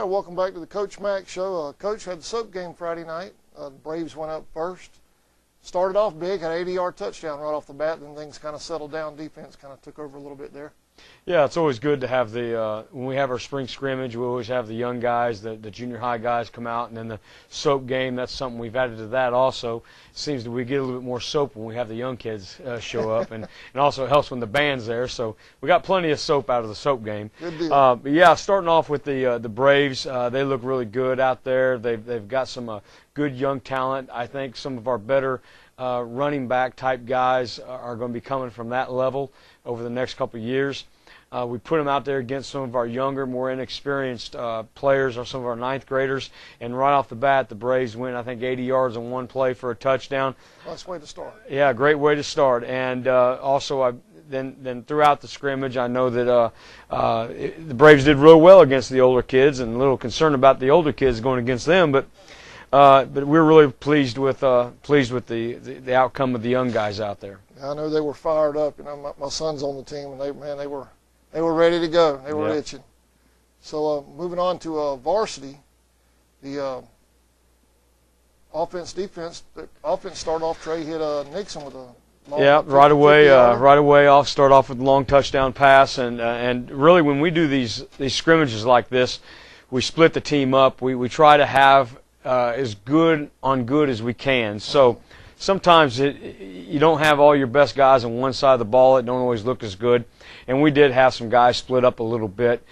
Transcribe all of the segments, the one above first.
welcome back to the Coach Mack Show. Coach had the soap game Friday night. The Braves went up first. Started off big, had an 80-yard touchdown right off the bat, then things kind of settled down. Defense kind of took over a little bit there. Yeah, it's always good to have the when we have our spring scrimmage, we always have the young guys, the junior high guys come out, and then the soap game, that's something we've added to that also. It seems that we get a little bit more soap when we have the young kids show up, and also it helps when the band's there. So we got plenty of soap out of the soap game. Good deal. But yeah, starting off with the Braves, they look really good out there. They've got some good young talent. I think some of our better running back type guys are going to be coming from that level over the next couple of years. We put them out there against some of our younger, more inexperienced players, or some of our ninth graders, and right off the bat, the Braves went, I think, 80 yards on one play for a touchdown. Nice way to start. Yeah, great way to start. And also, then throughout the scrimmage, I know that the Braves did real well against the older kids, and a little concerned about the older kids going against them, but we're really pleased with the outcome of the young guys out there. I know they were fired up. You know, my son's on the team, and they were ready to go. They were itching. So moving on to varsity, the offense, defense. The offense started off. Trey hit Nixon with a long right away off. Start off with a long touchdown pass, and really when we do these scrimmages like this, we split the team up. We try to have as good as we can. So sometimes you don't have all your best guys on one side of the ball. It don't always look as good. And we did have some guys split up a little bit.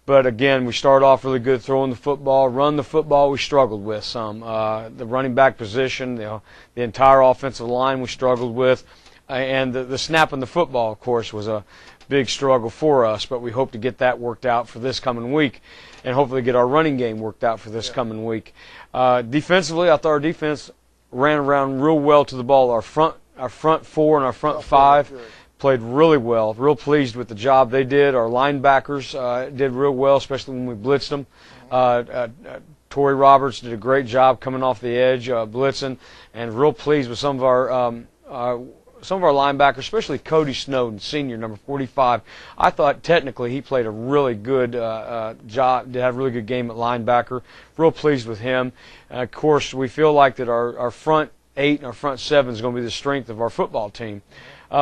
But, again, we started off really good throwing the football. Run the football we struggled with some. The running back position, the entire offensive line we struggled with. And the snapping the football, of course, was a big struggle for us. But we hope to get that worked out for this coming week and hopefully get our running game worked out for this coming week. Defensively, I thought our defense ran around real well to the ball. Our front four and our front five played really well. Real pleased with the job they did. Our linebackers did real well, especially when we blitzed them. Torrey Roberts did a great job coming off the edge, blitzing, and real pleased with some of our linebackers, especially Cody Snowden, senior, number 45. I thought technically he played a really good job, did have a really good game at linebacker. Real pleased with him. Of course, we feel like that our front 8 and our front 7 is going to be the strength of our football team.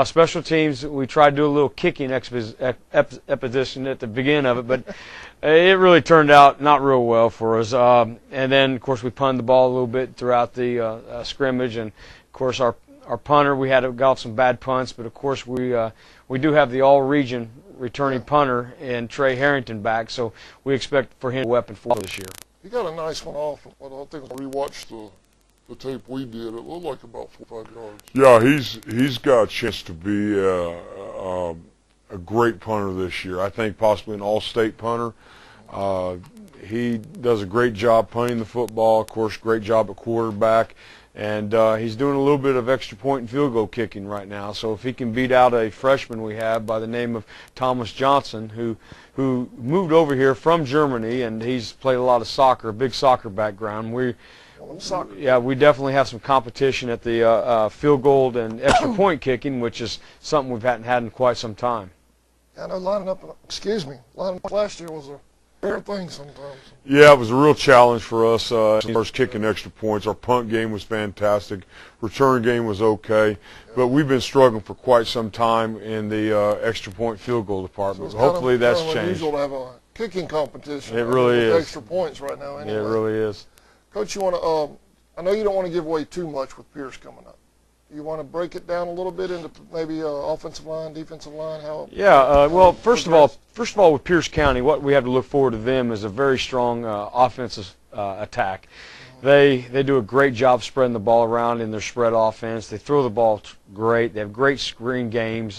Special teams, we tried to do a little kicking expedition at the beginning of it, but it really turned out not real well for us. And then, of course, we punted the ball a little bit throughout the scrimmage, and, of course, our punter, we got some bad punts, but, of course, we do have the all-region returning punter and Trey Harrington back, so we expect for him a weapon for this year. He got a nice one off. I think I rewatched the tape we did. It looked like about 4 or 5 yards. Yeah, he's got a chance to be a great punter this year. I think possibly an all-state punter. He does a great job punting the football. Of course, great job at quarterback. And he's doing a little bit of extra point and field goal kicking right now. So if he can beat out a freshman we have by the name of Thomas Johnson, who moved over here from Germany, and he's played a lot of soccer, a big soccer background. We definitely have some competition at the field goal and extra point kicking, which is something we haven't had in quite some time. I know lining up last year was a rare thing sometimes. Yeah, it was a real challenge for us as far as kicking extra points. Our punt game was fantastic. Return game was okay. But we've been struggling for quite some time in the extra point field goal department. So hopefully that's changed. It's unusual to have a kicking competition. It really is. Extra points right now anyway. It really is. Coach, you want to? I know you don't want to give away too much with Pierce coming up. You want to break it down a little bit into maybe offensive line, defensive line? How? Yeah. Well, first of all, with Pierce County, what we have to look forward to them is a very strong offensive attack. They do a great job spreading the ball around in their spread offense. They throw the ball great. They have great screen games.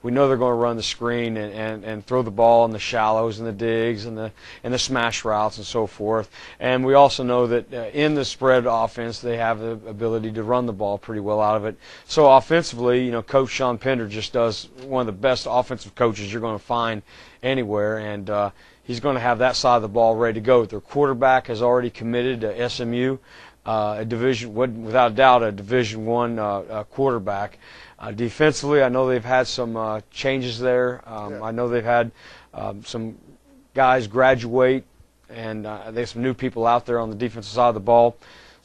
We know they're going to run the screen and throw the ball in the shallows and the digs and the smash routes and so forth. And we also know that in the spread offense they have the ability to run the ball pretty well out of it. So offensively, Coach Sean Pender just does one of the best offensive coaches you're going to find anywhere, and he's going to have that side of the ball ready to go. Their quarterback has already committed to SMU, without a doubt, a Division I quarterback. Defensively, I know they've had some changes there. I know they've had some guys graduate there's some new people out there on the defensive side of the ball.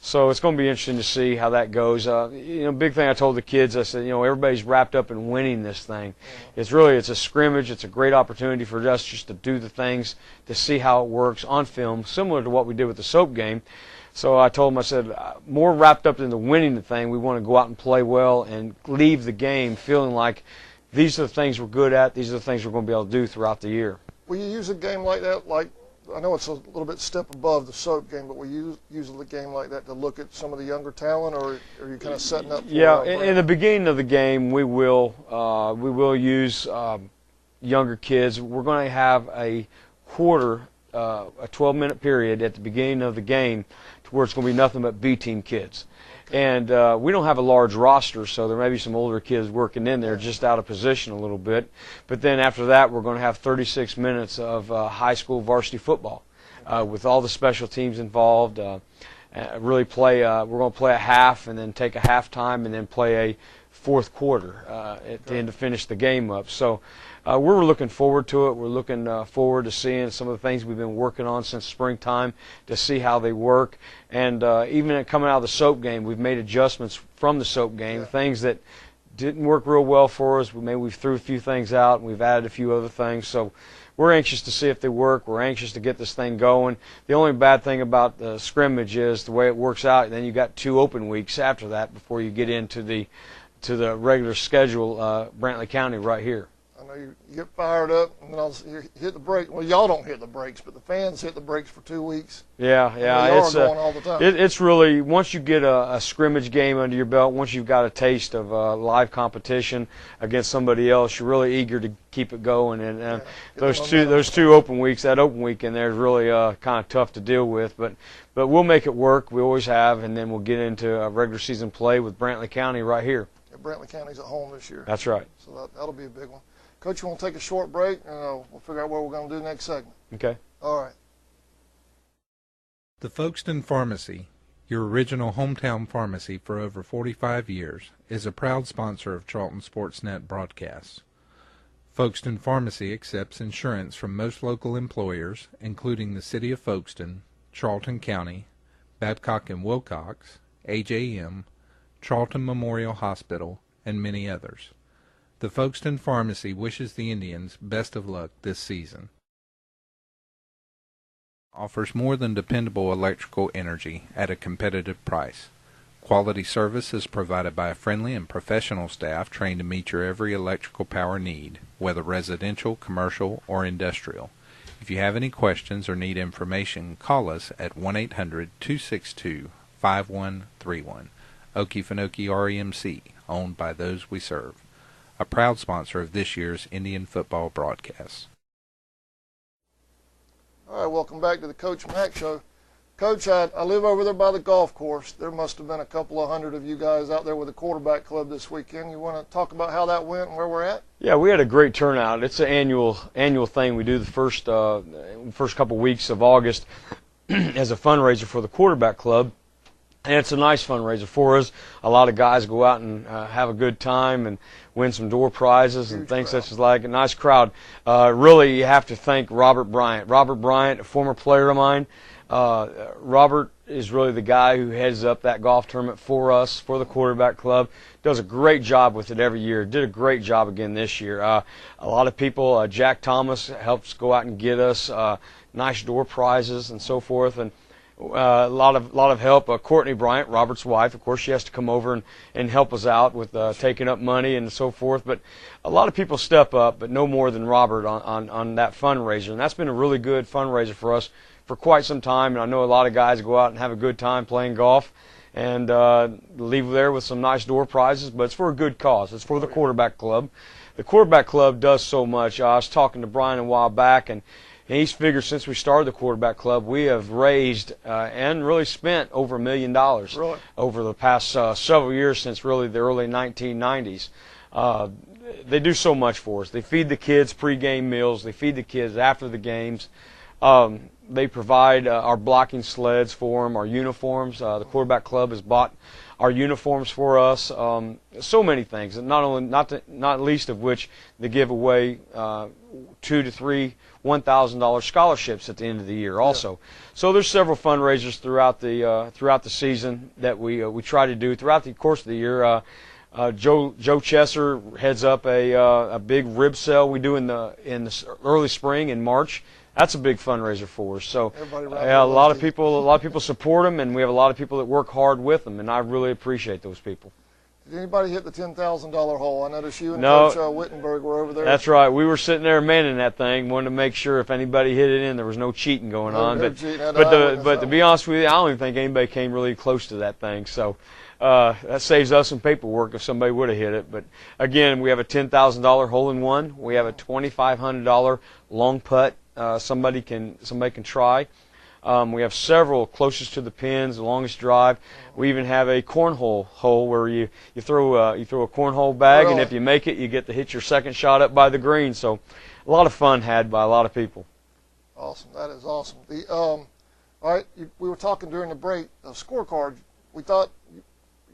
So it's going to be interesting to see how that goes. Big thing I told the kids, I said, everybody's wrapped up in winning this thing. It's a scrimmage. It's a great opportunity for us just to do the things, to see how it works on film, similar to what we did with the soap game. So I told them, I said, more wrapped up in the winning the thing. We want to go out and play well and leave the game feeling like these are the things we're good at. These are the things we're going to be able to do throughout the year. Will you use a game like that, I know it's a little bit step above the soap game, but we use a game like that to look at some of the younger talent, or are you kind of setting up for in the beginning of the game, we will use younger kids. We're going to have a quarter, a 12-minute period at the beginning of the game to where it's going to be nothing but B-team kids. And we don't have a large roster, so there may be some older kids working in there just out of position a little bit. But then after that, we're going to have 36 minutes of high school varsity football with all the special teams involved. We're going to play a half and then take a halftime and then play a fourth quarter at the end to finish the game up. So we're looking forward to it. We're looking forward to seeing some of the things we've been working on since springtime to see how they work. And even coming out of the soap game, we've made adjustments from the soap game, things that didn't work real well for us. Maybe we threw a few things out and we've added a few other things. So we're anxious to see if they work. We're anxious to get this thing going. The only bad thing about the scrimmage is the way it works out. Then you got 2 open weeks after that before you get into the regular schedule, Brantley County right here. I know you get fired up, and then you hit the brake. Well, y'all don't hit the brakes, but the fans hit the brakes for 2 weeks. Yeah, it's going all the time. It's really, once you get a scrimmage game under your belt, once you've got a taste of live competition against somebody else, you're really eager to keep it going. And those two open weeks, that open week in there is really kind of tough to deal with, but we'll make it work. We always have, and then we'll get into regular season play with Brantley County right here. Yeah, Brantley County's at home this year. That's right. So that'll be a big one. Coach, you want to take a short break, and we'll figure out what we're going to do next segment. Okay. All right. The Folkestone Pharmacy, your original hometown pharmacy for over 45 years, is a proud sponsor of Charlton Sportsnet broadcasts. Folkestone Pharmacy accepts insurance from most local employers, including the City of Folkestone, Charlton County, Babcock and Wilcox, AJM, Charlton Memorial Hospital, and many others. The Folkestone Pharmacy wishes the Indians best of luck this season. Offers more than dependable electrical energy at a competitive price. Quality service is provided by a friendly and professional staff trained to meet your every electrical power need, whether residential, commercial, or industrial. If you have any questions or need information, call us at 1-800-262-5131. Okefenokee REMC, owned by those we serve. A proud sponsor of this year's Indian football broadcast. All right, welcome back to the Coach Mack Show. Coach, I live over there by the golf course. There must have been a couple of hundred of you guys out there with the quarterback club this weekend. You want to talk about how that went and where we're at? Yeah, we had a great turnout. It's an annual thing we do the first couple weeks of August as a fundraiser for the quarterback club. And it's a nice fundraiser for us. A lot of guys go out and have a good time and win some door prizes and things such as like. A nice crowd. Really, you have to thank Robert Bryant. Robert Bryant, a former player of mine. Robert is really the guy who heads up that golf tournament for us, for the quarterback club. Does a great job with it every year. Did a great job again this year. A lot of people, Jack Thomas helps go out and get us nice door prizes and so forth. And a lot of help. Courtney Bryant, Robert's wife, of course, she has to come over and help us out with taking up money and so forth. But a lot of people step up, but no more than Robert on that fundraiser. And that's been a really good fundraiser for us for quite some time. And I know a lot of guys go out and have a good time playing golf and leave there with some nice door prizes. But it's for a good cause. It's for the quarterback club. The quarterback club does so much. I was talking to Brian a while back, and he's figured since we started the quarterback club, we have raised and really spent over $1 million over the past several years since really the early 1990s. They do so much for us. They feed the kids pregame meals. They feed the kids after the games. They provide our blocking sleds for them, our uniforms. The quarterback club has bought our uniforms for us, so many things, and not least of which they give away 2 to 3 $1,000 scholarships at the end of the year also. Yeah. So there's several fundraisers throughout the season that we try to do throughout the course of the year. Joe Chesser heads up a big rib sale we do in the early spring in March. That's a big fundraiser for us. So a lot of people support them, and we have a lot of people that work hard with them, and I really appreciate those people. Did anybody hit the $10,000 hole? I noticed you and Coach Wittenberg were over there. That's right. We were sitting there manning that thing, wanted to make sure if anybody hit it in, there was no cheating going on. But to be honest with you, I don't even think anybody came really close to that thing. So that saves us some paperwork if somebody would have hit it. But again, we have a $10,000 hole-in-one. We have a $2,500 long putt. Somebody can try. We have several closest to the pins, the longest drive. We even have a cornhole hole where you throw a cornhole bag, and if you make it, you get to hit your second shot up by the green. So a lot of fun had by a lot of people. Awesome. That is awesome. All right, we were talking during the break, scorecard. We thought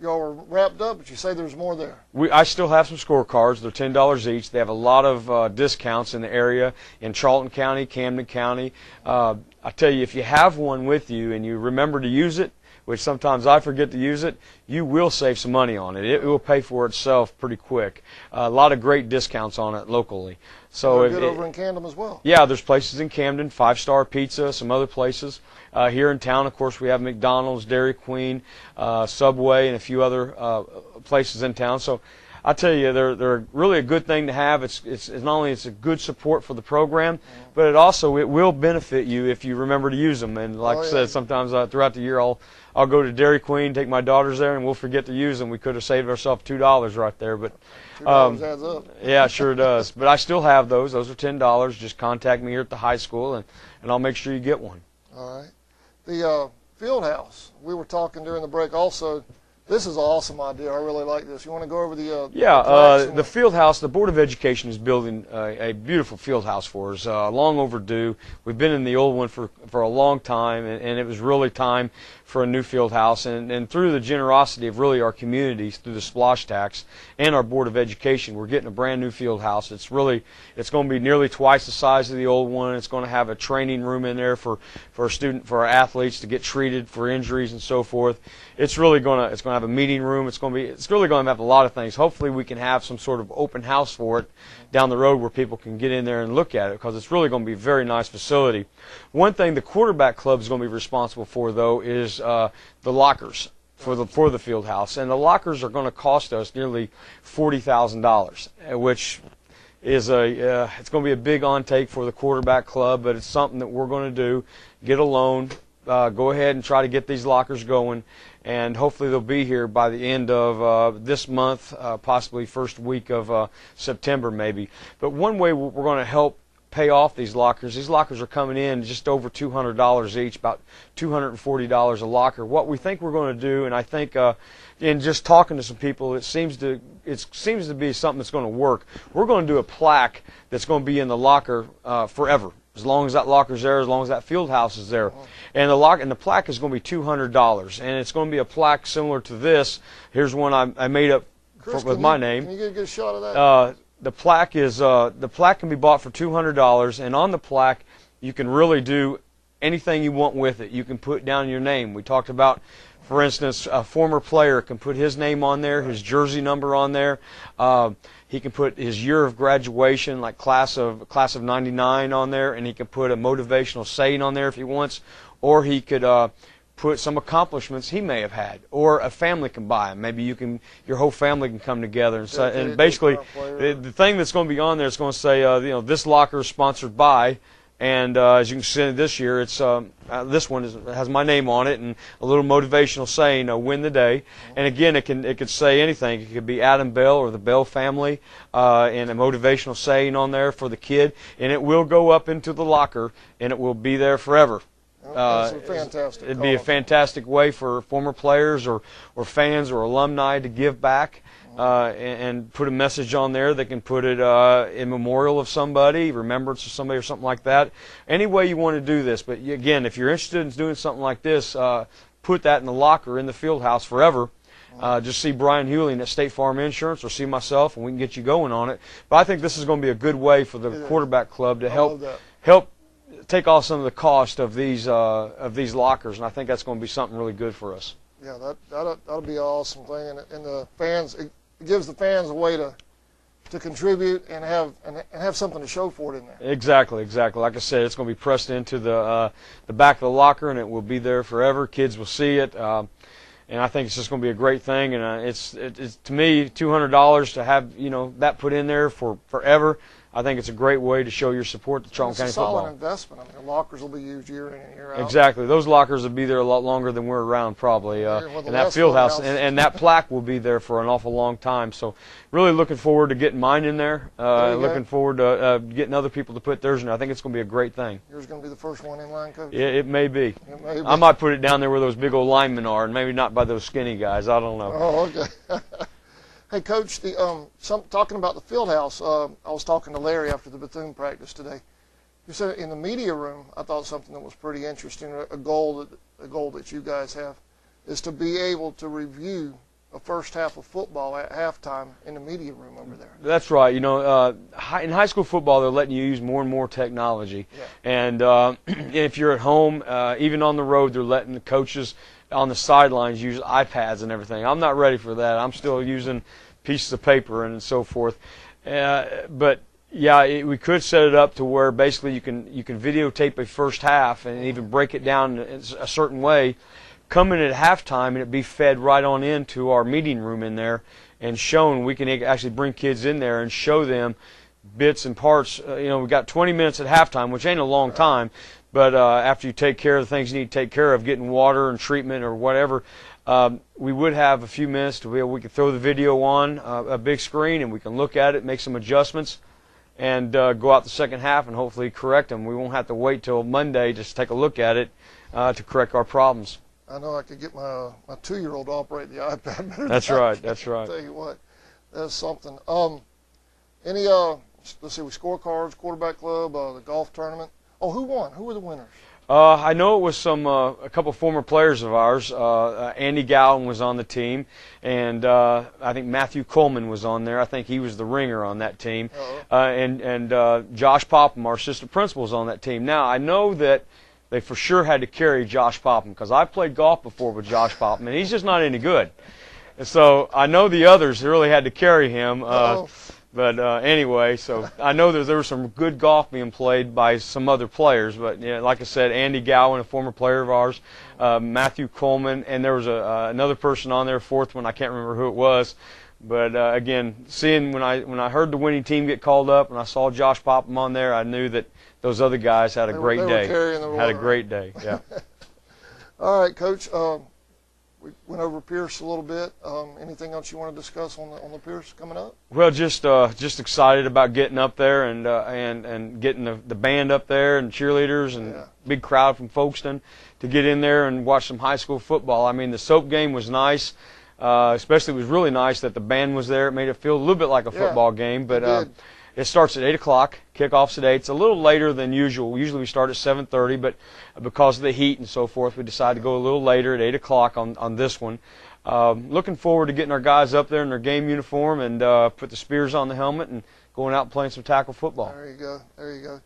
y'all were wrapped up, but you say there's more there. I still have some scorecards. They're $10 each. They have a lot of discounts in the area in Charlton County, Camden County. I tell you, if you have one with you and you remember to use it, which sometimes I forget to use it, you will save some money on it. It will pay for itself pretty quick. A lot of great discounts on it locally. So they're good over in Camden as well. Yeah, there's places in Camden, 5-Star Pizza, some other places. Here in town, of course, we have McDonald's, Dairy Queen, Subway, and a few other places in town. So I tell you, they're really a good thing to have. It's not only it's a good support for the program, but it will benefit you if you remember to use them. And like I said, sometimes throughout the year I'll go to Dairy Queen, take my daughters there, and we'll forget to use them. We could have saved ourselves $2 right there, but $2 adds up. Yeah, it sure does. But I still have those. Those are $10. Just contact me here at the high school, and I'll make sure you get one. All right. The Fieldhouse. We were talking during the break also. This is an awesome idea. I really like this. You want to go over the the Fieldhouse. The Board of Education is building a beautiful field house for us. Long overdue. We've been in the old one for a long time, and it was really time for a new field house. And through the generosity of really our communities, through the splosh tax and our Board of Education, we're getting a brand new field house. It's going to be nearly twice the size of the old one. It's going to have a training room in there for our athletes to get treated for injuries and so forth. It's going to have a meeting room. It's really going to have a lot of things. Hopefully we can have some sort of open house for it down the road where people can get in there and look at it, because it's really going to be a very nice facility. One thing the quarterback club is going to be responsible for, though, is the lockers for the field house. And the lockers are going to cost us nearly $40,000, which is it's going to be a big on-take for the quarterback club, but it's something that we're going to do. Get a loan, go ahead and try to get these lockers going, and hopefully they'll be here by the end of this month, possibly first week of September maybe. But one way we're going to help pay off these lockers are coming in just over $200 each, about $240 a locker. What we think we're going to do, and I think in just talking to some people, it seems to be something that's going to work. We're going to do a plaque that's going to be in the locker forever. As long as that locker's there, as long as that field house is there. And the plaque is going to be $200. And it's going to be a plaque similar to this. Here's one I made up with my name. Can you get a good shot of that? The plaque can be bought for $200, and on the plaque you can really do anything you want with it. You can put down your name. We talked about, for instance, a former player can put his name on there, his jersey number on there. He can put his year of graduation, like class of '99 on there, and he can put a motivational saying on there if he wants, or he could put some accomplishments he may have had, or a family can buy them. Maybe your whole family can come together and basically the thing that's going to be on there is going to say, this locker is sponsored by. And as you can see this year, it's this one has my name on it and a little motivational saying, "Win the day." And again, it could say anything. It could be Adam Bell or the Bell family, and a motivational saying on there for the kid. And it will go up into the locker, and it will be there forever. That's fantastic. It'd be a fantastic way for former players or fans or alumni to give back. And put a message on there. They can put it in memorial of somebody, remembrance of somebody, or something like that. Any way you want to do this. But again, if you're interested in doing something like this, put that in the locker in the field house forever. Just see Brian Hewling at State Farm Insurance, or see myself, and we can get you going on it. But I think this is going to be a good way for the quarterback club to help take off some of the cost of these lockers, and I think that's going to be something really good for us. Yeah, that'll be an awesome thing, and the fans, it gives the fans a way to contribute and have something to show for it in there. Exactly. Like I said, it's going to be pressed into the back of the locker, and it will be there forever. Kids will see it, and I think it's just going to be a great thing. And it's to me, $200 to have that put in there for forever. I think it's a great way to show your support to Charlton County football. It's a solid investment. I mean, the lockers will be used year in and year out. Exactly. Those lockers will be there a lot longer than we're around, probably. And that field house and that plaque will be there for an awful long time. So really looking forward to getting mine in there. Looking forward to getting other people to put theirs in there. I think it's going to be a great thing. Yours going to be the first one in line, Coach? It may be. I might put it down there where those big old linemen are, and maybe not by those skinny guys. I don't know. Oh, okay. Hey, Coach, talking about the field house, I was talking to Larry after the Bethune practice today. You said in the media room, I thought something that was pretty interesting, a goal that you guys have, is to be able to review a first half of football at halftime in the media room over there. That's right. In high school football, they're letting you use more and more technology. Yeah. And if you're at home, even on the road, they're letting the coaches on the sidelines use iPads and everything. I'm not ready for that. I'm still using pieces of paper and so forth. But yeah, we could set it up to where basically you can videotape a first half and even break it down in a certain way, come in at halftime, and it be fed right on into our meeting room in there and shown. We can actually bring kids in there and show them bits and parts. We've got 20 minutes at halftime, which ain't a long time. But after you take care of the things you need to take care of, getting water and treatment or whatever, we would have a few minutes to we can throw the video on a big screen, and we can look at it, make some adjustments, and go out the second half and hopefully correct them. We won't have to wait till Monday just to take a look at it to correct our problems. I know I could get my 2-year-old to operate the iPad better. That's right. That's right. I'll tell you what, that's something. Any let's see, we scorecards, quarterback club, the golf tournament. Oh, who won? Who were the winners? I know it was a couple former players of ours. Andy Gowan was on the team, and I think Matthew Coleman was on there. I think he was the ringer on that team. And Josh Popham, our assistant principal, was on that team. Now, I know that they for sure had to carry Josh Popham because I played golf before with Josh Popham, and he's just not any good. And so I know the others really had to carry him. But anyway, so I know that there was some good golf being played by some other players. But like I said, Andy Gowan, a former player of ours, Matthew Coleman, and there was another person on there, fourth one. I can't remember who it was. But again, seeing when I heard the winning team get called up and I saw Josh Popham on there, I knew that those other guys had a great day. Had a great day. Yeah. All right, Coach. We went over Pierce a little bit. Anything else you want to discuss on the Pierce coming up? Well, just excited about getting up there and getting the band up there and cheerleaders and big crowd from Folkestone to get in there and watch some high school football. I mean, the soap game was nice. Especially, it was really nice that the band was there. It made it feel a little bit like a football game. But it starts at 8 o'clock. Kickoff's at 8. It's a little later than usual. Usually we start at 7:30, but because of the heat and so forth, we decided to go a little later at 8 o'clock on this one. Looking forward to getting our guys up there in their game uniform and put the spears on the helmet and going out and playing some tackle football. There you go.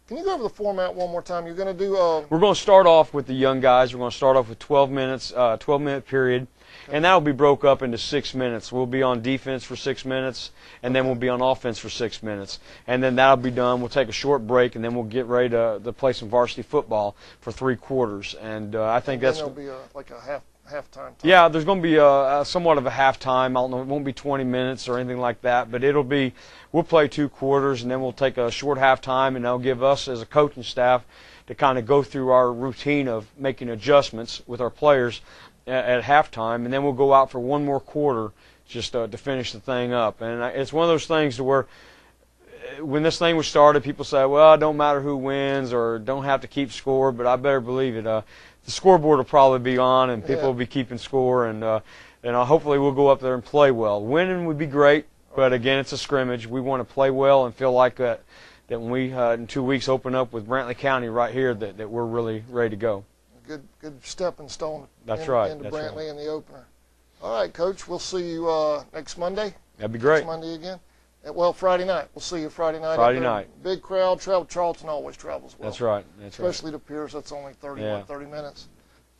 Can you go over the format one more time? You're going to do. We're going to start off with the young guys. We're going to start off with 12 minutes, 12-minute period. And that will be broke up into 6 minutes. We'll be on defense for 6 minutes, and then we'll be on offense for 6 minutes. And then that'll be done. We'll take a short break, and then we'll get ready to play some varsity football for 3 quarters. And I think that's. There'll be like a halftime time. Yeah, there's going to be somewhat of a halftime. I don't know. It won't be 20 minutes or anything like that, but it'll be. We'll play 2 quarters, and then we'll take a short halftime, and that'll give us as a coaching staff to kind of go through our routine of making adjustments with our players at halftime, and then we'll go out for 1 more quarter just to finish the thing up. And it's one of those things to where when this thing was started, people say, well, it don't matter who wins or don't have to keep score, but I better believe it. The scoreboard will probably be on, and people will be keeping score, and hopefully we'll go up there and play well. Winning would be great, but again, it's a scrimmage. We want to play well and feel like that when we, in 2 weeks, open up with Brantley County right here, that we're really ready to go. Good stepping stone. That's right. Into Brantley in the opener. All right, Coach. We'll see you next Monday. That'd be great. Next Monday again. Well, Friday night. We'll see you Friday night. Friday night. Big crowd. Charlton always travels well. That's right. Especially to Pierce. That's only 30 minutes.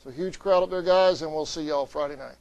So huge crowd up there, guys, and we'll see y'all Friday night.